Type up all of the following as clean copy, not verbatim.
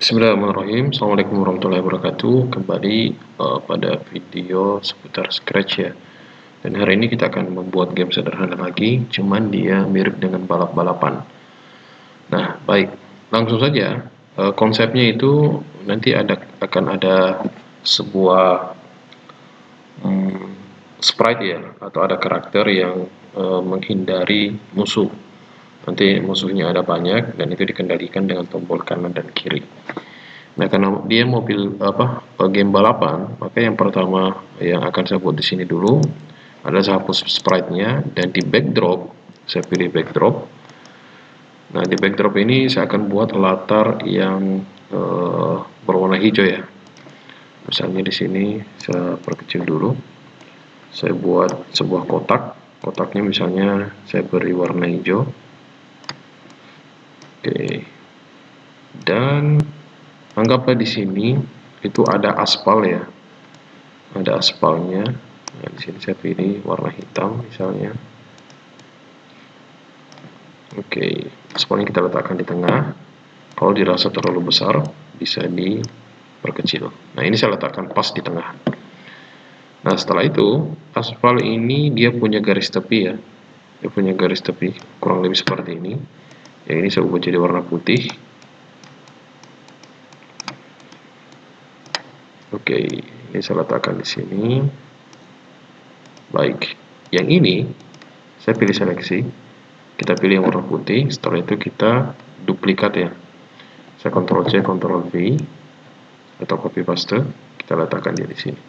Bismillahirrahmanirrahim. Assalamualaikum warahmatullahi wabarakatuh. Kembali pada video seputar Scratch ya. Dan hari ini kita akan membuat game sederhana lagi, cuman dia mirip dengan balap-balapan. Nah, baik, langsung saja. Konsepnya itu nanti akan ada sebuah sprite ya, atau ada karakter yang menghindari musuh. Nanti musuhnya ada banyak dan itu dikendalikan dengan tombol kanan dan kiri. Nah, karena dia game balapan, maka yang pertama yang akan saya buat di sini dulu adalah saya hapus sprite-nya dan di backdrop saya pilih backdrop. Nah, di backdrop ini saya akan buat latar yang berwarna hijau ya. Misalnya di sini saya perkecil dulu. Saya buat sebuah kotak. Kotaknya misalnya saya beri warna hijau. Oke. Dan anggaplah di sini itu ada aspal ya. Ada aspalnya. Nah, di sini saya pilih warna hitam misalnya. Oke, aspalnya kita letakkan di tengah. Kalau dirasa terlalu besar, bisa diperkecil. Nah, ini saya letakkan pas di tengah. Nah, setelah itu, aspal ini dia punya garis tepi ya. Dia punya garis tepi kurang lebih seperti ini. Yang ini saya ubah jadi warna putih. Oke, ini saya letakkan di sini. Baik, yang ini saya pilih seleksi. Kita pilih yang warna putih. Setelah itu kita duplikat ya. Saya Ctrl C, Ctrl V atau copy paste. Kita letakkan dia di sini.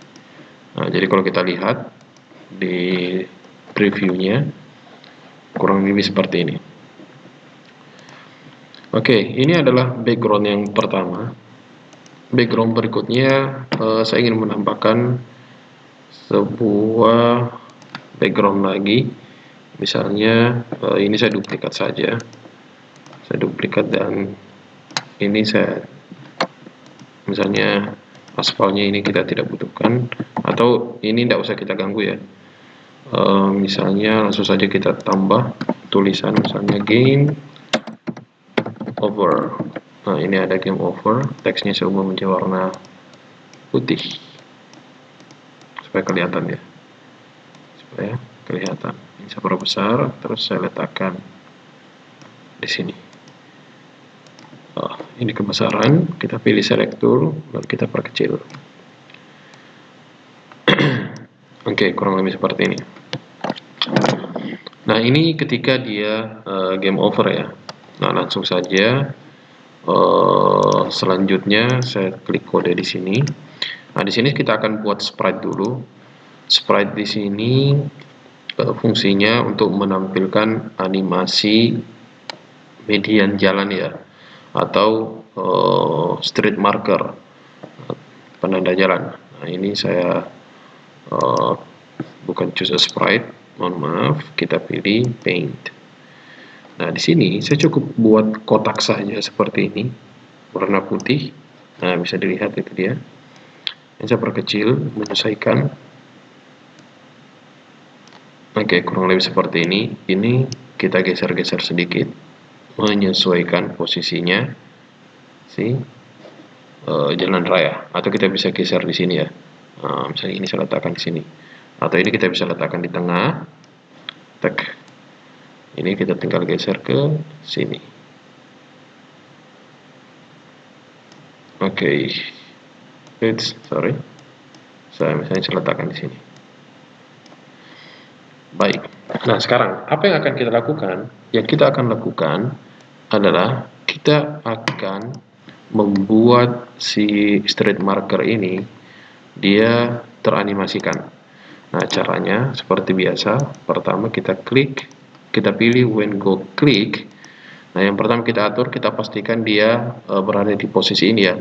Nah, jadi kalau kita lihat di previewnya kurang lebih seperti ini. Oke, ini adalah background yang pertama. Background berikutnya saya ingin menambahkan sebuah background lagi. Misalnya ini saya duplikat saja. Saya duplikat dan ini saya misalnya aspalnya ini kita tidak butuhkan atau ini tidak usah kita ganggu ya. Misalnya langsung saja kita tambah tulisan misalnya game over. Nah, ini ada game over, teksnya saya ubah menjadi warna putih supaya kelihatan ya, supaya kelihatan. Ini saya perbesar, terus saya letakkan di sini. Ini kebesaran, kita pilih select tool, lalu kita perkecil. Oke, kurang lebih seperti ini. Nah, ini ketika dia game over ya. Nah, langsung saja selanjutnya saya klik kode di sini. Nah, di sini kita akan buat sprite dulu. Sprite di sini fungsinya untuk menampilkan animasi median jalan ya, atau street marker, penanda jalan. Nah, ini saya bukan choose a sprite, mohon maaf, kita pilih paint. Nah, di sini saya cukup buat kotak saja seperti ini, warna putih. Nah, bisa dilihat itu dia. Ini saya perkecil, menyesuaikan. Oke, kurang lebih seperti ini. Ini kita geser-geser sedikit, menyesuaikan posisinya si jalan raya. Atau kita bisa geser di sini ya. Nah, misalnya ini saya letakkan di sini. Atau ini kita bisa letakkan di tengah. Tek. Ini kita tinggal geser ke sini. Oke. Sorry. Saya letakkan di sini. Baik. Nah, sekarang apa yang akan kita lakukan? Yang kita akan lakukan adalah kita akan membuat si street marker ini dia teranimasikan. Nah, caranya seperti biasa. Pertama kita klik, kita pilih when go click. Nah, yang pertama kita atur, kita pastikan dia berada di posisi ini ya.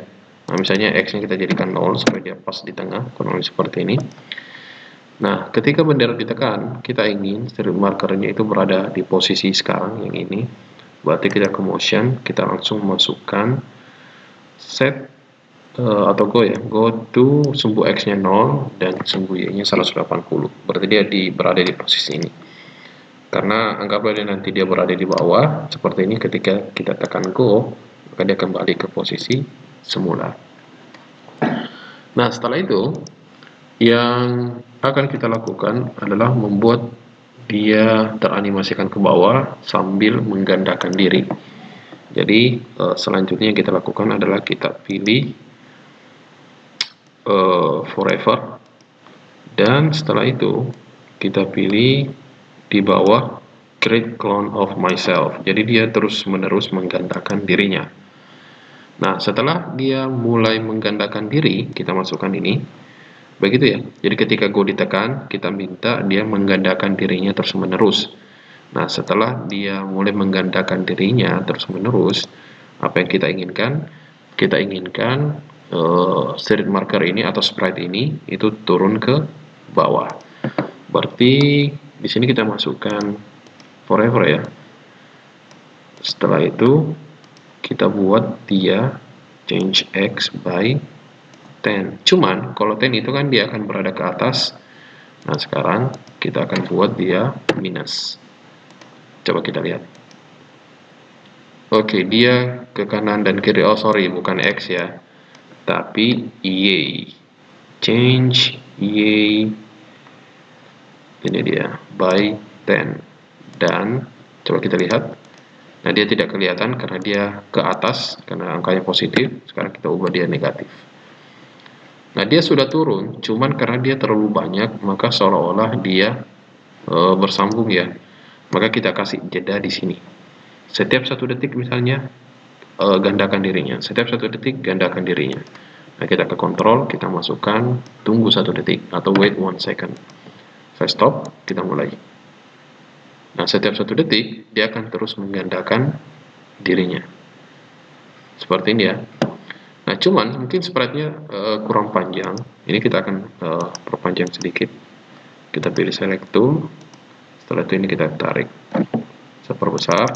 Nah, misalnya X-nya kita jadikan 0 supaya dia pas di tengah, kurang lebih seperti ini. Nah, ketika bendera ditekan, kita ingin street markernya itu berada di posisi sekarang yang ini. Berarti kita ke motion, kita langsung masukkan set atau go ya, go to sumbu X-nya 0 dan sumbu Y-nya 180. Berarti dia berada di posisi ini. Karena anggaplah nanti dia berada di bawah seperti ini, ketika kita tekan go, maka dia kembali ke posisi semula. Nah, setelah itu yang akan kita lakukan adalah membuat dia teranimasikan ke bawah sambil menggandakan diri. Jadi selanjutnya yang kita lakukan adalah kita pilih forever, dan setelah itu kita pilih di bawah create clone of myself. Jadi dia terus menerus menggandakan dirinya. Nah, setelah dia mulai menggandakan diri, kita masukkan ini. Begitu ya. Jadi ketika Go ditekan, kita minta dia menggandakan dirinya terus menerus. Nah, setelah dia mulai menggandakan dirinya terus menerus, apa yang kita inginkan? Kita inginkan street marker ini atau sprite ini itu turun ke bawah. Berarti di sini kita masukkan forever ya. Setelah itu kita buat dia change x by 10. Cuman kalau 10 itu kan dia akan berada ke atas. Nah, sekarang kita akan buat dia minus. Coba kita lihat. Oke, dia ke kanan dan kiri. Oh, sorry, bukan x ya. Tapi y. Change y. Ini dia, by 10. Dan coba kita lihat. Nah, dia tidak kelihatan karena dia ke atas, karena angkanya positif. Sekarang kita ubah dia negatif. Nah, dia sudah turun, cuman karena dia terlalu banyak, maka seolah-olah dia bersambung ya. Maka kita kasih jeda di sini. Setiap 1 detik misalnya, gandakan dirinya. Setiap 1 detik, gandakan dirinya. Nah, kita ke kontrol, kita masukkan, tunggu 1 detik, atau wait 1 second. Saya stop, kita mulai. Nah, setiap 1 detik, dia akan terus menggandakan dirinya. Seperti ini ya. Nah, cuman mungkin sprite-nya kurang panjang. Ini kita akan perpanjang sedikit. Kita pilih select tool. Setelah itu ini kita tarik. Seperbesar.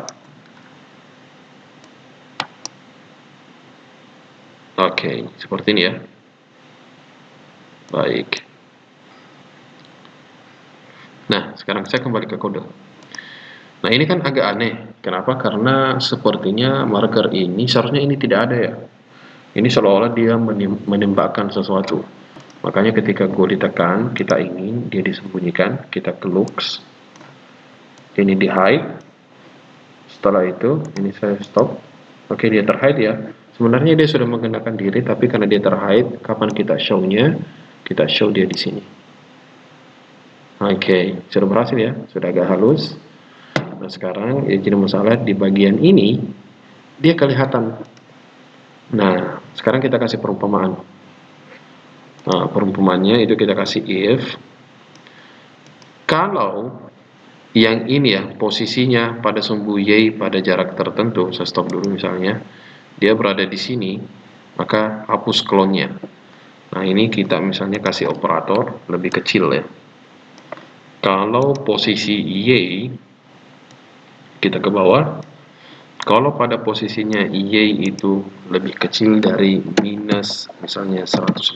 Oke, seperti ini ya. Baik. Nah, sekarang saya kembali ke kode. Nah, ini kan agak aneh. Kenapa? Karena sepertinya marker ini seharusnya ini tidak ada ya. Ini seolah-olah dia menembakkan sesuatu. Makanya ketika Go ditekan, kita ingin dia disembunyikan, kita ke looks. Ini di hide. Setelah itu, ini saya stop. Oke, dia terhide ya. Sebenarnya dia sudah menggunakan diri, tapi karena dia terhide, kapan kita show-nya? Kita show dia di sini. Oke, sudah berhasil ya. Sudah agak halus. Nah, sekarang yang jadi masalah di bagian ini dia kelihatan. Nah, sekarang kita kasih perumpamaan. Nah, perumpamaannya itu kita kasih if kalau yang ini ya posisinya pada sumbu y pada jarak tertentu, saya stop dulu misalnya, dia berada di sini, maka hapus clone-nya. Nah, ini kita misalnya kasih operator lebih kecil ya. Kalau posisi y kita ke bawah, kalau pada posisinya y itu lebih kecil dari minus misalnya 150,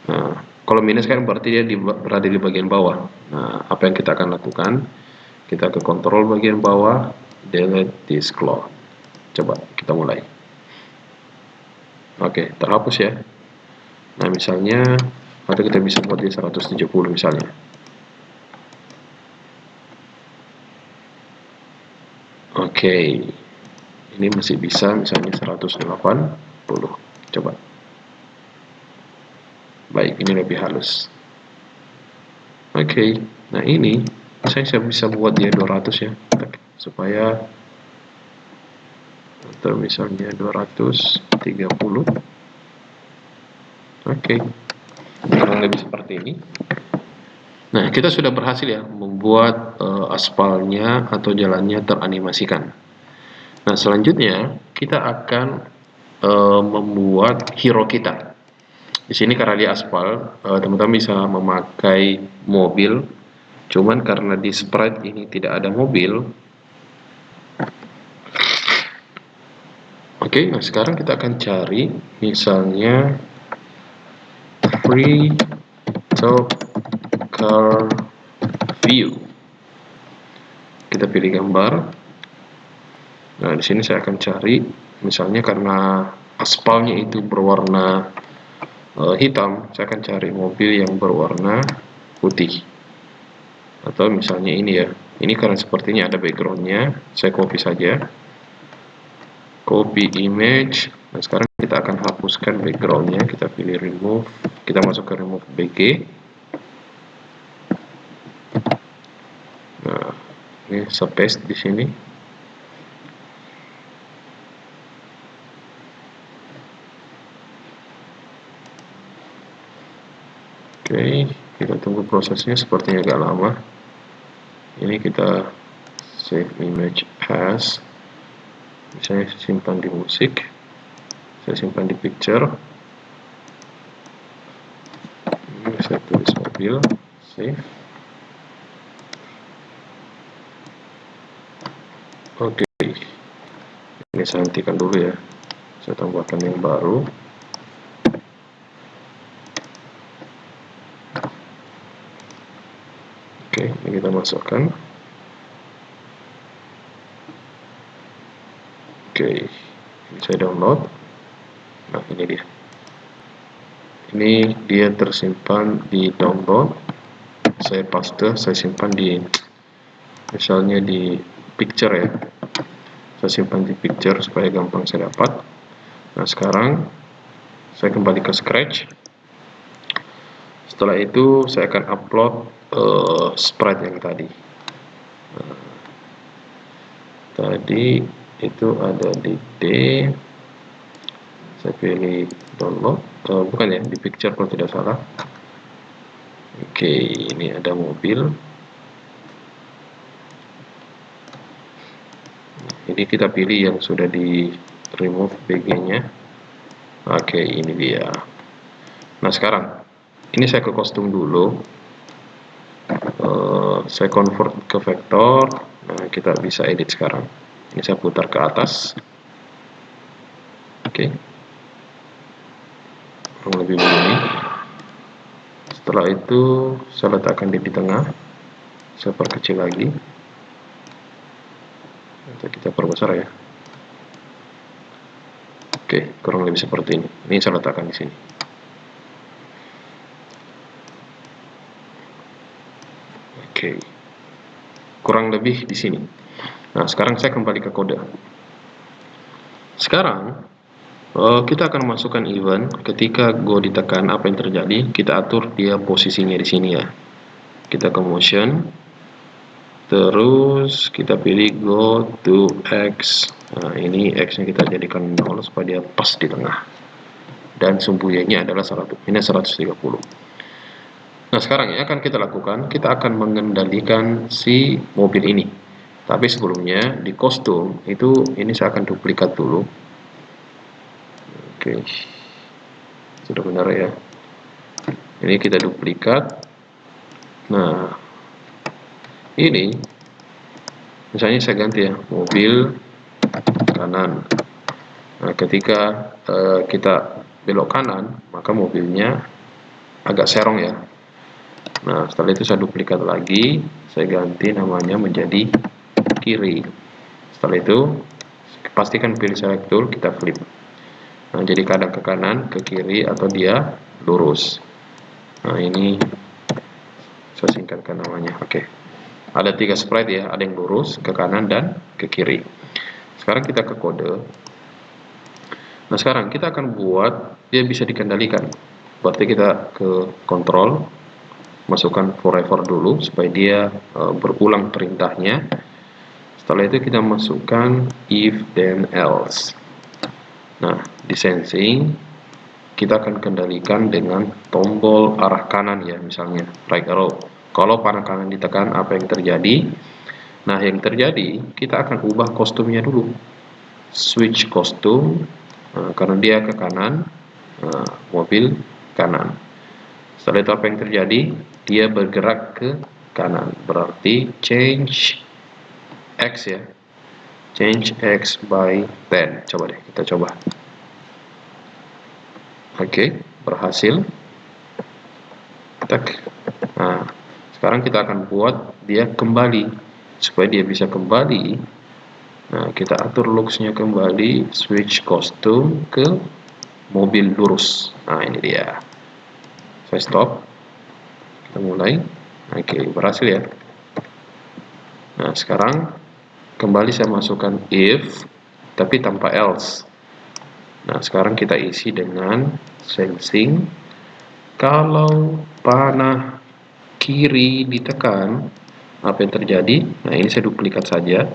nah kalau minus kan berarti dia berada di bagian bawah. Nah, apa yang kita akan lakukan? Kita ke kontrol bagian bawah, delete this clone. Coba kita mulai. Oke, terhapus ya. Nah, misalnya atau kita bisa buat di 170 misalnya. Oke, ini masih bisa misalnya 180. Coba. Baik, ini lebih halus. Oke, nah ini saya bisa buat dia 200 ya, supaya atau misalnya 230. Oke, kurang lebih seperti ini. Nah, kita sudah berhasil ya membuat aspalnya atau jalannya teranimasikan. Nah, selanjutnya kita akan membuat hero kita. Di sini karena di aspal, teman-teman bisa memakai mobil. Cuman karena di sprite ini tidak ada mobil. Oke, nah sekarang kita akan cari misalnya free top car view. Kita pilih gambar. Nah, di sini saya akan cari Misalnya karena aspalnya itu berwarna hitam, saya akan cari mobil yang berwarna putih. Atau misalnya ini ya, ini karena sepertinya ada backgroundnya, saya copy saja, copy image. Nah sekarang kita akan hapuskan backgroundnya, kita pilih remove, kita masuk ke remove BG. Nah ini saya paste di sini. Oke, kita tunggu prosesnya, sepertinya agak lama. Ini kita save image as, misalnya simpan di musik, saya simpan di picture, ini saya tulis mobil, save. Oke, ini saya hentikan dulu ya, saya tambahkan yang baru. Oke, ini kita masukkan. Oke, ini saya download. Nah ini dia, ini dia tersimpan di download. Saya paste, saya simpan di, misalnya di picture ya, saya simpan di picture supaya gampang saya dapat. Nah sekarang saya kembali ke Scratch. Setelah itu saya akan upload sprite yang tadi. Tadi itu ada di D, saya pilih download, bukan ya, di picture kalau tidak salah. Oke, ini ada mobil. Ini kita pilih yang sudah di remove BG nya. Oke, ini dia. Nah sekarang ini saya ke kostum dulu, saya convert ke vektor. Nah kita bisa edit sekarang. Ini saya putar ke atas. Oke, kurang lebih begini. Setelah itu saya letakkan di tengah, saya perkecil lagi, nanti kita perbesar ya. Oke, kurang lebih seperti ini. Ini saya letakkan di sini. Oke, kurang lebih di sini. Nah sekarang saya kembali ke kode. Sekarang kita akan masukkan event. Ketika Go ditekan, apa yang terjadi? Kita atur dia posisinya di sini ya. Kita ke motion, terus kita pilih go to X. Nah ini X nya kita jadikan 0 supaya dia pas di tengah, dan sumbunya adalah 100, ini 130. Nah sekarang yang akan kita lakukan, kita akan mengendalikan si mobil ini. Tapi sebelumnya di kostum itu, ini saya akan duplikat dulu. Oke, sudah benar ya. Ini kita duplikat. Nah ini misalnya saya ganti ya, mobil kanan. Nah ketika kita belok kanan, maka mobilnya agak serong ya. Nah setelah itu saya duplikat lagi, saya ganti namanya menjadi kiri. Setelah itu pastikan pilih select tool, kita flip. Nah jadi kadang ke kanan, ke kiri, atau dia lurus. Nah ini saya singkatkan namanya. Oke, ada 3 sprite ya, ada yang lurus, ke kanan, dan ke kiri. Sekarang kita ke kode. Nah sekarang kita akan buat dia bisa dikendalikan. Berarti kita ke control, masukkan forever dulu supaya dia berulang perintahnya. Setelah itu kita masukkan if then else. Nah di sensing kita akan kendalikan dengan tombol arah kanan ya, misalnya right arrow. Kalau panah kanan ditekan, apa yang terjadi? Nah yang terjadi, kita akan ubah kostumnya dulu, switch kostum. Karena dia ke kanan, mobil kanan. Setelah itu apa yang terjadi? Dia bergerak ke kanan, berarti change X ya, change X by 10. Coba deh, kita coba. Oke, berhasil. Nah sekarang kita akan buat dia kembali, supaya dia bisa kembali Nah, kita atur looks-nya kembali, switch kostum ke mobil lurus. Nah, ini dia. Saya stop. Kita mulai. Oke, berhasil ya. Nah, sekarang kembali saya masukkan if, tapi tanpa else. Nah, sekarang kita isi dengan sensing. Kalau panah kiri ditekan, apa yang terjadi? Nah, ini saya duplikat saja.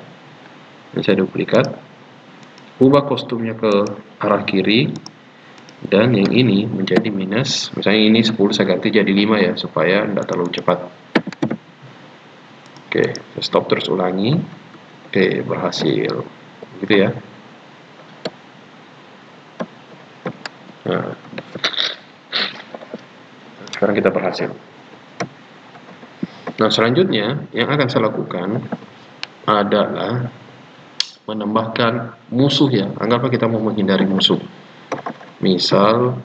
Ini saya duplikat. Ubah kostumnya ke arah kiri. Dan yang ini menjadi minus. Misalnya ini 10, saya ganti jadi 5 ya, supaya tidak terlalu cepat. Oke, saya stop terus ulangi. Oke, berhasil. Gitu ya. Nah, sekarang kita berhasil. Nah, selanjutnya yang akan saya lakukan adalah menambahkan musuh ya. Anggaplah kita mau menghindari musuh. Misal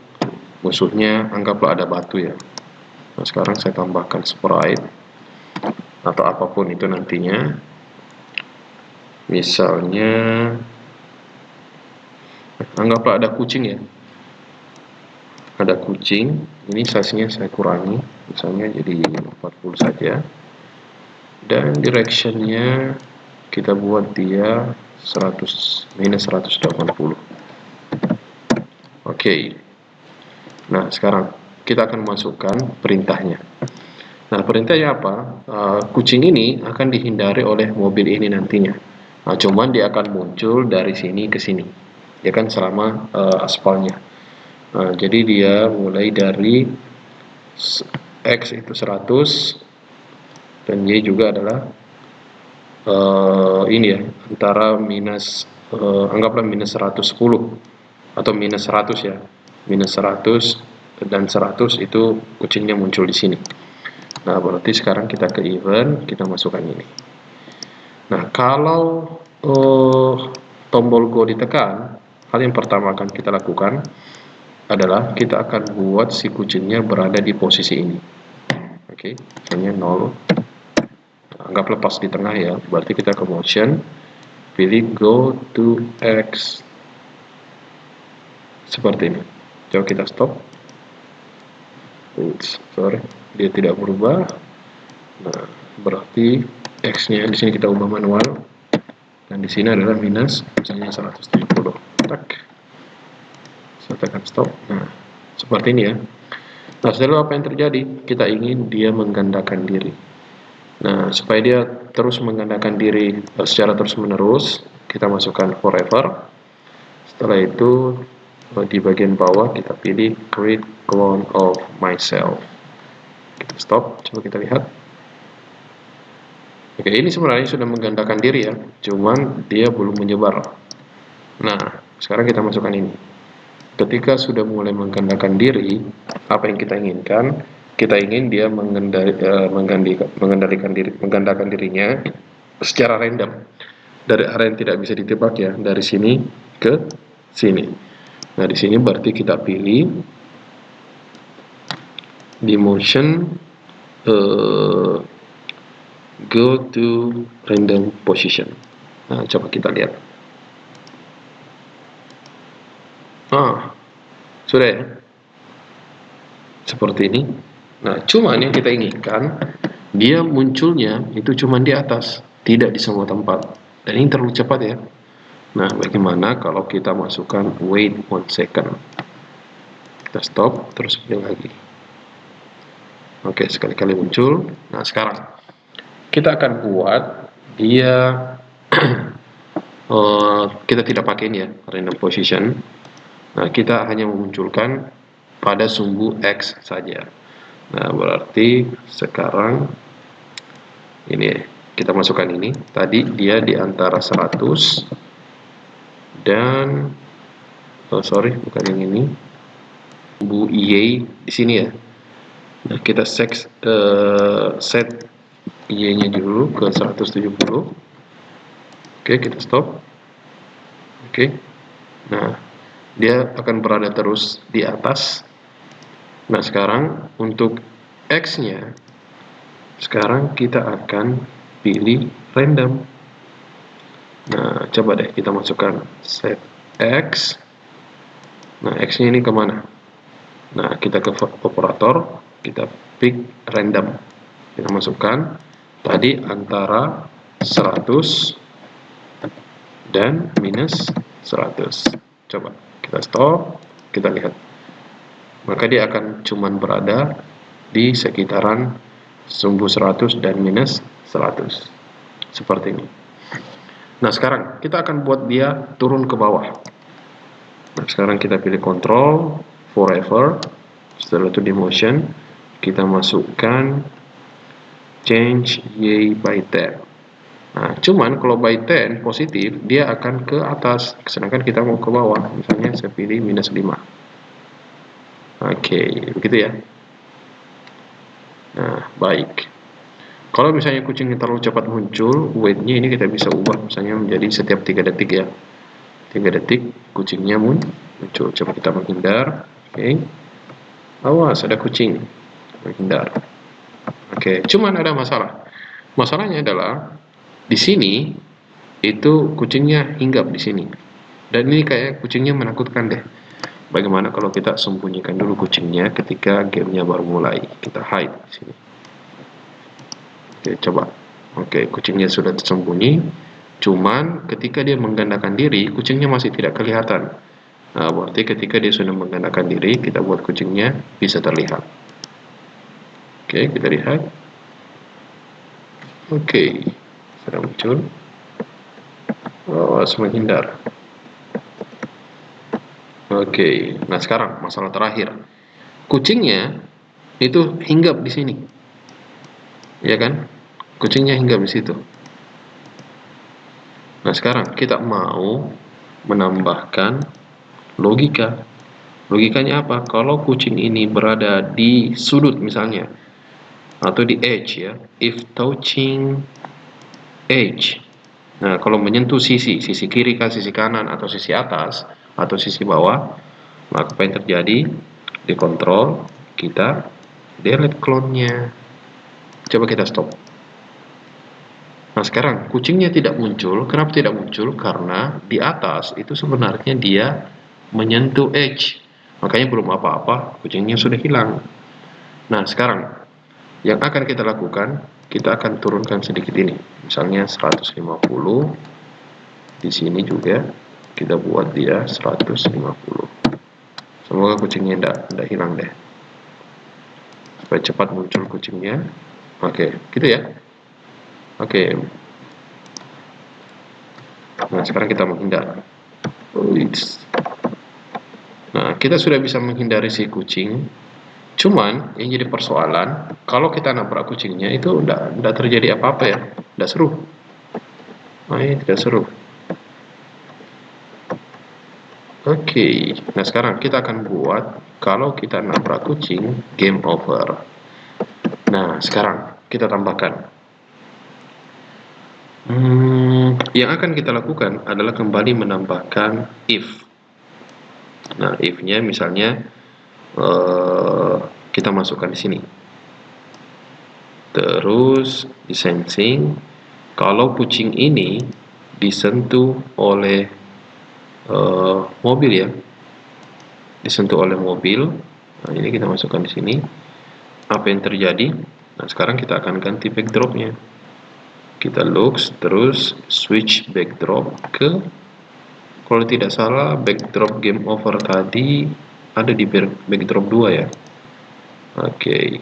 musuhnya anggaplah ada batu ya. Nah, sekarang saya tambahkan sprite atau apapun itu nantinya. Misalnya anggaplah ada kucing ya. Ada kucing, ini size-nya saya kurangi, misalnya jadi 40 saja. Dan direction-nya kita buat dia 100 minus 180. Oke. Nah, sekarang kita akan masukkan perintahnya. Nah, perintahnya apa? Kucing ini akan dihindari oleh mobil ini nantinya. Nah, cuman dia akan muncul dari sini ke sini. Ya kan selama aspalnya. Nah, jadi dia mulai dari X itu 100 dan Y juga adalah ini ya, antara minus anggaplah minus 110 atau minus 100 ya. Minus 100 dan 100 itu kucingnya muncul di sini. Nah, berarti sekarang kita ke event, kita masukkan ini. Nah, kalau tombol go ditekan, hal yang pertama akan kita lakukan adalah kita akan buat si kucingnya berada di posisi ini. Oke, misalnya 0. Anggap lepas di tengah ya, berarti kita ke motion, pilih go to X. Seperti ini. Coba kita stop. Oops, sorry, dia tidak berubah. Nah, berarti X-nya di sini kita ubah manual. Dan di sini adalah minus, misalnya 170. Tak. Saya tekan stop. Nah, seperti ini ya. Nah, setelah apa yang terjadi? Kita ingin dia menggandakan diri. Nah, supaya dia terus menggandakan diri secara terus-menerus, kita masukkan forever. Setelah itu, di bagian bawah kita pilih create clone of myself. Kita stop, coba kita lihat. Oke, ini sebenarnya sudah menggandakan diri ya, cuman dia belum menyebar. Nah, sekarang kita masukkan ini. Ketika sudah mulai menggandakan diri, apa yang kita inginkan? Kita ingin dia menggandakan dirinya secara random dari area yang tidak bisa ditebak ya, dari sini ke sini. Nah, di sini berarti kita pilih di motion go to random position. Nah, coba kita lihat. Sudah ya? Seperti ini. Nah, cuman yang kita inginkan, dia munculnya itu cuma di atas, tidak di semua tempat. Dan ini terlalu cepat ya. Nah, bagaimana kalau kita masukkan wait 1 second. Kita stop, terus pilih lagi. Oke, sekali-kali muncul. Nah, sekarang kita akan buat dia kita tidak pakai ini ya, random position. Nah, kita hanya memunculkan pada sumbu X saja. Nah, berarti sekarang ini kita masukkan ini. Tadi dia di antara 100 dan sorry, bukan yang ini. Sumbu Y di sini ya. Nah, kita set Y-nya dulu ke 170. Oke, kita stop. Oke. Nah, dia akan berada terus di atas. Nah, sekarang untuk X-nya, sekarang kita akan pilih random. Nah, coba deh kita masukkan set X. Nah, X-nya ini kemana? Nah, kita ke operator, kita pick random. Kita masukkan tadi antara 100 dan minus 100. Coba kita stop, kita lihat. Maka dia akan cuman berada di sekitaran sumbu 100 dan minus 100. Seperti ini. Nah, sekarang kita akan buat dia turun ke bawah. Nah, sekarang kita pilih control forever. Setelah itu di motion, kita masukkan change y by 10. Nah, cuman kalau by 10 positif, dia akan ke atas, sedangkan kita mau ke bawah. Misalnya saya pilih minus 5. Oke, begitu ya. Nah, baik. Kalau misalnya kucingnya terlalu cepat muncul, weight-nya ini kita bisa ubah misalnya menjadi setiap 3 detik ya. 3 detik kucingnya muncul. Coba kita menghindar. Oke. Awas, ada kucing. Menghindar. Oke, cuman ada masalah. Masalahnya adalah di sini itu kucingnya hinggap di sini. Dan ini kayak kucingnya menakutkan deh. Bagaimana kalau kita sembunyikan dulu kucingnya ketika gamenya baru mulai? Kita hide di sini. Oke, coba. Oke, kucingnya sudah tersembunyi. Cuman ketika dia menggandakan diri, kucingnya masih tidak kelihatan. Nah, berarti ketika dia sudah menggandakan diri, kita buat kucingnya bisa terlihat. Oke, kita lihat. Oke, sudah muncul. Oh, menghindar. Oke, nah sekarang masalah terakhir. Kucingnya itu hinggap di sini. Ya kan? Kucingnya hinggap di situ. Nah, sekarang kita mau menambahkan logika. Logikanya apa? Kalau kucing ini berada di sudut misalnya, atau di edge ya, if touching edge. Nah, kalau menyentuh sisi kiri kah, sisi kanan, atau sisi atas, atau sisi bawah, maka apa yang terjadi? Di kontrol, kita delete clone-nya. Coba kita stop. Nah, sekarang kucingnya tidak muncul. Kenapa tidak muncul? Karena di atas itu sebenarnya dia menyentuh edge. Makanya belum apa-apa, kucingnya sudah hilang. Nah, sekarang yang akan kita lakukan, kita akan turunkan sedikit ini. Misalnya 150. Di sini juga kita buat dia 150. Semoga kucingnya tidak hilang deh. Supaya cepat muncul kucingnya. Oke, gitu ya. Oke. Nah, sekarang kita menghindar. Nah, kita sudah bisa menghindari si kucing. Cuman yang jadi persoalan, kalau kita nabrak kucingnya itu udah terjadi apa-apa ya, udah seru. Nah, ini tidak seru. Oke, nah sekarang kita akan buat kalau kita nabrak kucing, game over. Nah, sekarang kita tambahkan. Yang akan kita lakukan adalah kembali menambahkan if. Nah, if-nya misalnya kita masukkan di sini. Terus di sensing, kalau kucing ini disentuh oleh mobil ya, disentuh oleh mobil. Nah, ini kita masukkan di sini. Apa yang terjadi? Nah, sekarang kita akan ganti backdropnya. Kita looks, terus switch backdrop ke, kalau tidak salah backdrop game over tadi ada di backdrop 2 ya. Oke,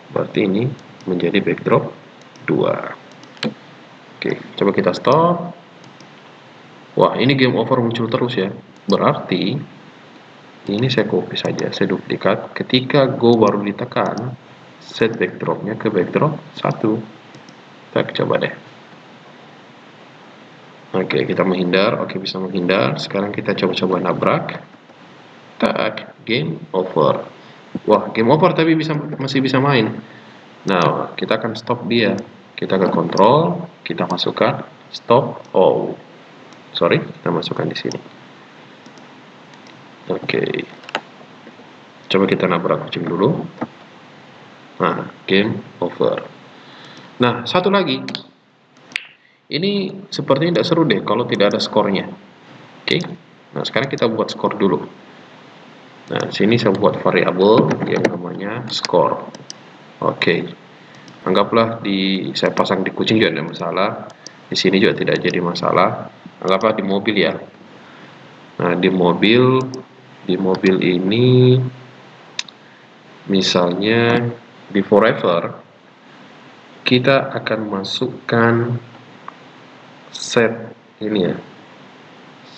berarti ini menjadi backdrop 2. Oke, coba kita stop. Wah, ini game over muncul terus ya. Berarti ini saya copy saja, saya duplikat. Ketika go baru ditekan, set backdropnya ke backdrop 1. Kita coba deh. Oke, kita menghindar. Oke, bisa menghindar. Sekarang kita coba-coba nabrak. Tak, game over. Wah, game over tapi masih bisa main. Nah, kita akan stop dia. Kita ke control, kita masukkan stop all. Sorry, kita masukkan di sini. Oke. Coba kita nabrak kucing dulu. Nah, game over. Nah, satu lagi. Ini sepertinya tidak seru deh kalau tidak ada skornya. Oke. Nah, sekarang kita buat skor dulu. Nah, di sini saya buat variabel yang namanya skor. Oke. Anggaplah saya pasang di kucing juga tidak masalah. Di sini juga tidak jadi masalah. Anggaplah di mobil ya. Nah, di mobil ini misalnya di forever kita akan masukkan set ini ya.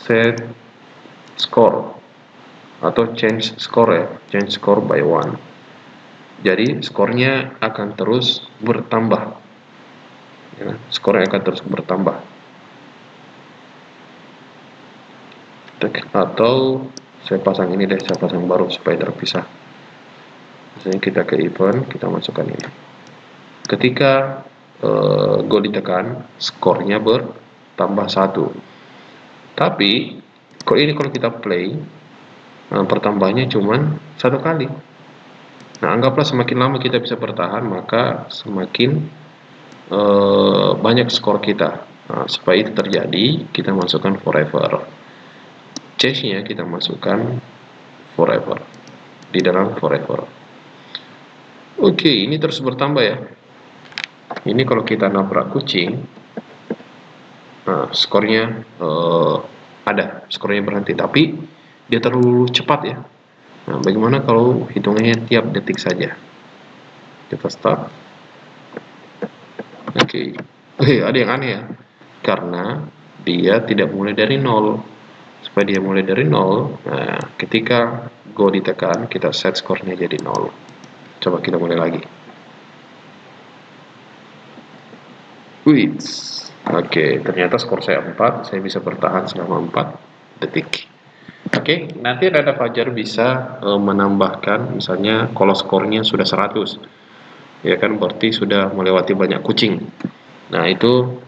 Set score atau change score ya, change score by 1. Jadi skornya akan terus bertambah. Ya, skornya akan terus bertambah. Atau saya pasang ini deh, saya pasang baru supaya terpisah. Misalnya kita ke event, kita masukkan ini. Ketika go ditekan, skornya bertambah 1. Tapi kalau kita play, pertambahannya cuma 1 kali. Nah, anggaplah semakin lama kita bisa bertahan, maka semakin banyak skor kita. Nah, supaya itu terjadi, kita masukkan forever. Change-nya kita masukkan forever di dalam forever. Oke, ini terus bertambah ya. Ini kalau kita nabrak kucing, nah skornya ada, skornya berhenti, tapi dia terlalu cepat ya. Nah, bagaimana kalau hitungannya tiap detik saja? Kita start. Oke. Ada yang aneh ya. Karena dia tidak mulai dari 0. Supaya dia mulai dari 0, nah ketika go ditekan, kita set skornya jadi 0. Coba kita mulai lagi. Wih. Oke, ternyata skor saya 4, saya bisa bertahan selama 4 detik. Oke, nanti Rada Fajar bisa menambahkan, misalnya kalau skornya sudah 100, ya kan berarti sudah melewati banyak kucing. Nah itu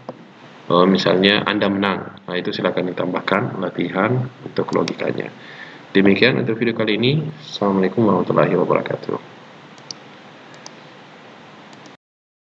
misalnya Anda menang, nah itu silakan ditambahkan latihan untuk logikanya. Demikian untuk video kali ini. Assalamualaikum warahmatullahi wabarakatuh.